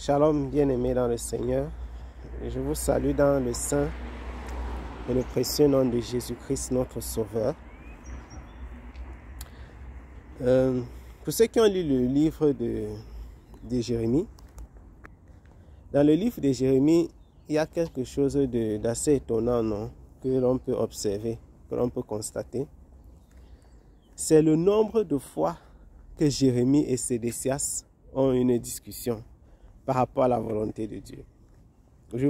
Shalom, bien-aimés dans le Seigneur. Je vous salue dans le saint et le précieux nom de Jésus-Christ, notre Sauveur. Pour ceux qui ont lu le livre de Jérémie, dans le livre de Jérémie, il y a quelque chose d'assez étonnant, non, que l'on peut observer, que l'on peut constater. C'est le nombre de fois que Jérémie et Sédécias ont une discussion par rapport à la volonté de Dieu. Je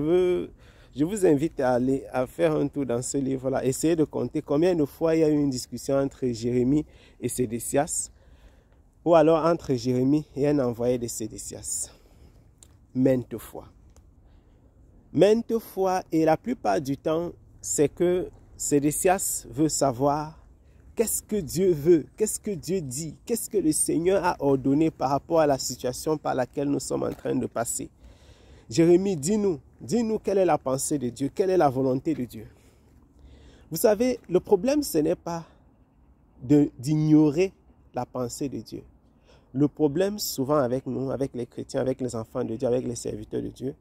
vous invite à faire un tour dans ce livre-là. Essayez de compter combien de fois il y a eu une discussion entre Jérémie et Sédécias, ou alors entre Jérémie et un envoyé de Sédécias. Maintes fois. Maintes fois, et la plupart du temps, c'est que Sédécias veut savoir qu'est-ce que Dieu veut, qu'est-ce que Dieu dit, qu'est-ce que le Seigneur a ordonné par rapport à la situation par laquelle nous sommes en train de passer. Jérémie, dis-nous quelle est la pensée de Dieu, quelle est la volonté de Dieu. Vous savez, le problème, ce n'est pas d'ignorer la pensée de Dieu. Le problème, souvent avec nous, avec les chrétiens, avec les enfants de Dieu, avec les serviteurs de Dieu,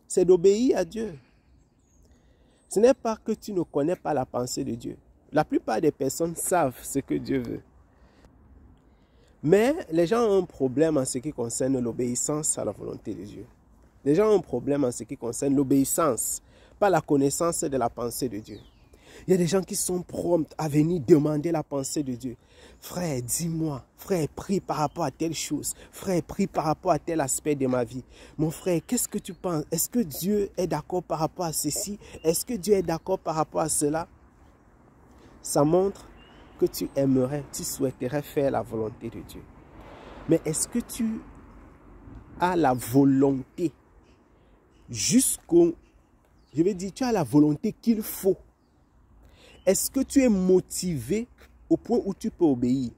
c'est d'obéir à Dieu. Ce n'est pas que tu ne connais pas la pensée de Dieu. La plupart des personnes savent ce que Dieu veut. Mais les gens ont un problème en ce qui concerne l'obéissance à la volonté de Dieu. Les gens ont un problème en ce qui concerne l'obéissance, pas la connaissance de la pensée de Dieu. Il y a des gens qui sont prompts à venir demander la pensée de Dieu. Frère, dis-moi. Frère, prie par rapport à telle chose. Frère, prie par rapport à tel aspect de ma vie. Mon frère, qu'est-ce que tu penses? Est-ce que Dieu est d'accord par rapport à ceci? Est-ce que Dieu est d'accord par rapport à cela? Ça montre que tu aimerais, tu souhaiterais faire la volonté de Dieu. Mais est-ce que tu as la volonté je vais dire, tu as la volonté qu'il faut? Est-ce que tu es motivé au point où tu peux obéir?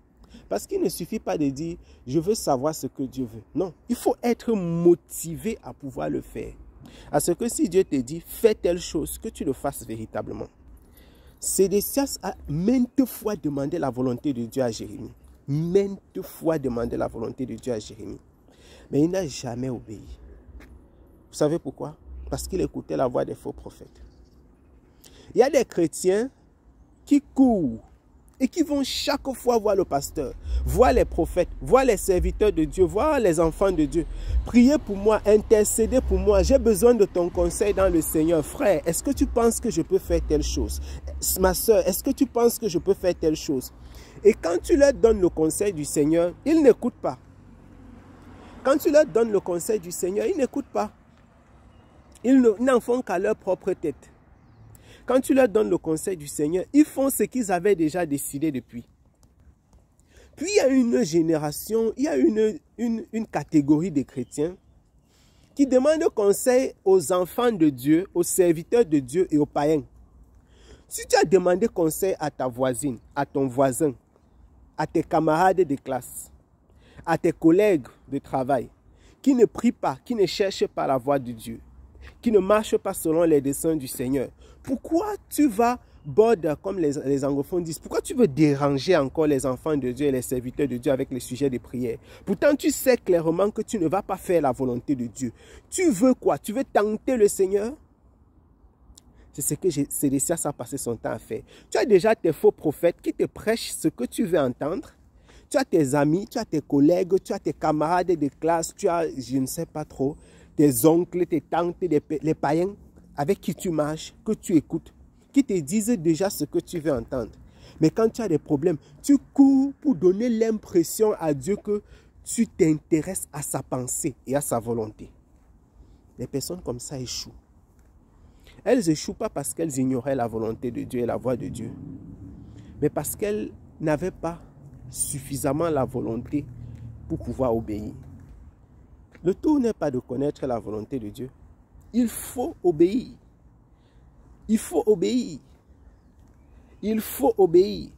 Parce qu'il ne suffit pas de dire, je veux savoir ce que Dieu veut. Non, il faut être motivé à pouvoir le faire. À ce que si Dieu te dit, fais telle chose, que tu le fasses véritablement. Sédécias a maintes fois demandé la volonté de Dieu à Jérémie. Maintes fois demandé la volonté de Dieu à Jérémie. Mais il n'a jamais obéi. Vous savez pourquoi? Parce qu'il écoutait la voix des faux prophètes. Il y a des chrétiens qui courent et qui vont chaque fois voir le pasteur, voir les prophètes, voir les serviteurs de Dieu, voir les enfants de Dieu. Priez pour moi, intercédez pour moi. J'ai besoin de ton conseil dans le Seigneur. Frère, est-ce que tu penses que je peux faire telle chose? Ma soeur, est-ce que tu penses que je peux faire telle chose? Et quand tu leur donnes le conseil du Seigneur, ils n'écoutent pas. Quand tu leur donnes le conseil du Seigneur, ils n'écoutent pas. Ils n'en font qu'à leur propre tête. Quand tu leur donnes le conseil du Seigneur, ils font ce qu'ils avaient déjà décidé depuis. Puis il y a une génération, il y a une catégorie de chrétiens qui demandent conseil aux enfants de Dieu, aux serviteurs de Dieu et aux païens. Si tu as demandé conseil à ta voisine, à ton voisin, à tes camarades de classe, à tes collègues de travail, qui ne prient pas, qui ne cherchent pas la voie de Dieu, qui ne marchent pas selon les desseins du Seigneur, pourquoi tu vas border, comme les anglophones disent, pourquoi tu veux déranger encore les enfants de Dieu et les serviteurs de Dieu avec les sujets de prière? Pourtant, tu sais clairement que tu ne vas pas faire la volonté de Dieu. Tu veux quoi? Tu veux tenter le Seigneur? C'est ce que Sédécias a passé son temps à faire. Tu as déjà tes faux prophètes qui te prêchent ce que tu veux entendre. Tu as tes amis, tu as tes collègues, tu as tes camarades de classe, tu as, je ne sais pas trop, tes oncles, tes tantes, les païens avec qui tu marches, que tu écoutes, qui te disent déjà ce que tu veux entendre. Mais quand tu as des problèmes, tu cours pour donner l'impression à Dieu que tu t'intéresses à sa pensée et à sa volonté. Les personnes comme ça échouent. Elles échouent pas parce qu'elles ignoraient la volonté de Dieu et la voix de Dieu, mais parce qu'elles n'avaient pas suffisamment la volonté pour pouvoir obéir. Le tout n'est pas de connaître la volonté de Dieu. Il faut obéir. Il faut obéir. Il faut obéir.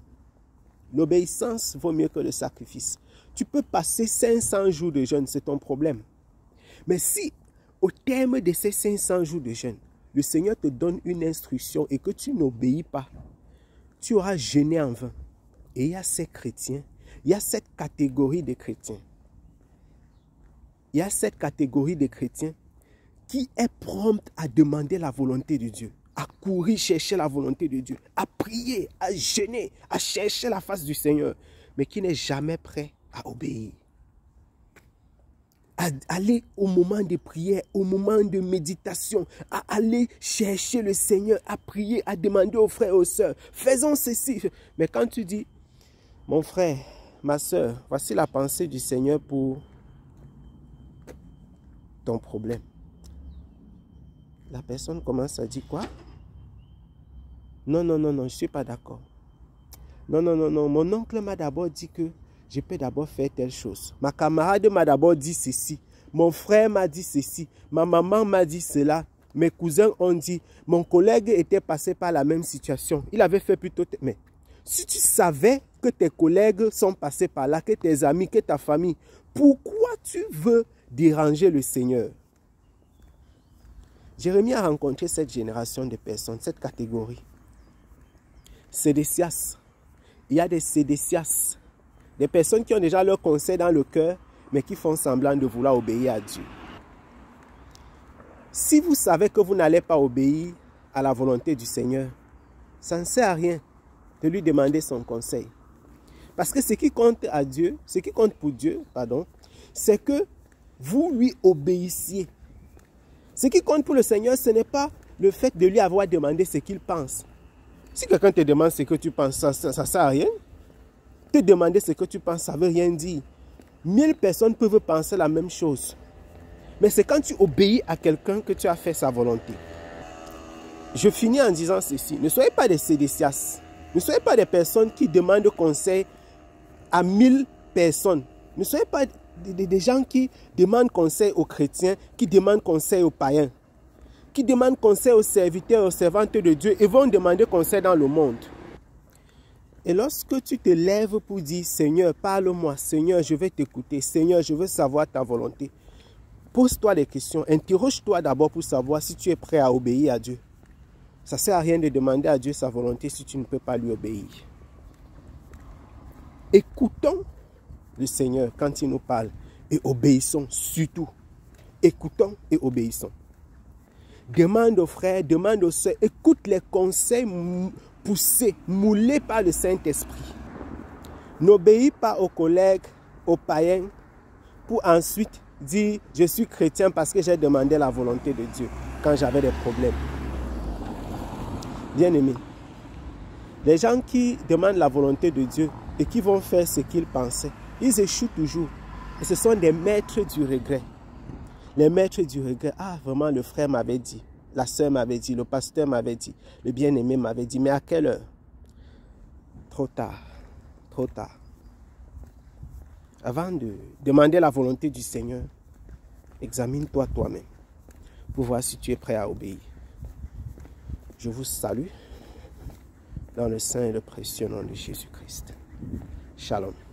L'obéissance vaut mieux que le sacrifice. Tu peux passer 500 jours de jeûne, c'est ton problème. Mais si, au terme de ces 500 jours de jeûne, le Seigneur te donne une instruction et que tu n'obéis pas, tu auras jeûné en vain. Et il y a ces chrétiens, il y a cette catégorie de chrétiens. il y a cette catégorie de chrétiens qui est prompte à demander la volonté de Dieu, à courir chercher la volonté de Dieu, à prier, à jeûner, à chercher la face du Seigneur, mais qui n'est jamais prêt à obéir. À aller au moment de prière, au moment de méditation, à aller chercher le Seigneur, à prier, à demander aux frères et aux sœurs, faisons ceci. Mais quand tu dis, mon frère, ma sœur, voici la pensée du Seigneur pour ton problème. La personne commence à dire quoi? Non, non, non, non, je ne suis pas d'accord. Non, non, non, non, mon oncle m'a d'abord dit que je peux d'abord faire telle chose. Ma camarade m'a d'abord dit ceci. Mon frère m'a dit ceci. Ma maman m'a dit cela. Mes cousins ont dit. Mon collègue était passé par la même situation. Il avait fait plutôt... Mais si tu savais que tes collègues sont passés par là, que tes amis, que ta famille, pourquoi tu veux déranger le Seigneur? Jérémie a rencontré cette génération de personnes, cette catégorie. Sédécias. Il y a des sédécias. Des personnes qui ont déjà leur conseil dans le cœur, mais qui font semblant de vouloir obéir à Dieu. Si vous savez que vous n'allez pas obéir à la volonté du Seigneur, ça ne sert à rien de lui demander son conseil. Parce que ce qui compte à Dieu, ce qui compte pour Dieu, pardon, c'est que vous lui obéissiez. Ce qui compte pour le Seigneur, ce n'est pas le fait de lui avoir demandé ce qu'il pense. Si quelqu'un te demande ce que tu penses, ça ne sert à rien. Te demander ce que tu penses, ça ne veut rien dire. 1000 personnes peuvent penser la même chose. Mais c'est quand tu obéis à quelqu'un que tu as fait sa volonté. Je finis en disant ceci. Ne soyez pas des sédécias. Ne soyez pas des personnes qui demandent conseil à 1000 personnes. Ne soyez pas des gens qui demandent conseil aux chrétiens, qui demandent conseil aux païens, qui demandent conseil aux serviteurs et aux servantes de Dieu et vont demander conseil dans le monde. Et lorsque tu te lèves pour dire, Seigneur, parle-moi, Seigneur, je vais t'écouter, Seigneur, je veux savoir ta volonté. Pose-toi des questions, interroge-toi d'abord pour savoir si tu es prêt à obéir à Dieu. Ça ne sert à rien de demander à Dieu sa volonté si tu ne peux pas lui obéir. Écoutons le Seigneur quand il nous parle et obéissons surtout. Écoutons et obéissons. Demande aux frères, demande aux sœurs, écoute les conseils poussés, moulés par le Saint-Esprit. N'obéis pas aux collègues, aux païens, pour ensuite dire je suis chrétien parce que j'ai demandé la volonté de Dieu quand j'avais des problèmes. Bien-aimés, les gens qui demandent la volonté de Dieu et qui vont faire ce qu'ils pensaient, ils échouent toujours. Et ce sont des maîtres du regret. Les maîtres du regret, ah vraiment le frère m'avait dit, la sœur m'avait dit, le pasteur m'avait dit, le bien-aimé m'avait dit, mais à quelle heure? Trop tard, trop tard. Avant de demander la volonté du Seigneur, examine-toi toi-même pour voir si tu es prêt à obéir. Je vous salue dans le saint et le précieux nom de Jésus-Christ. Shalom.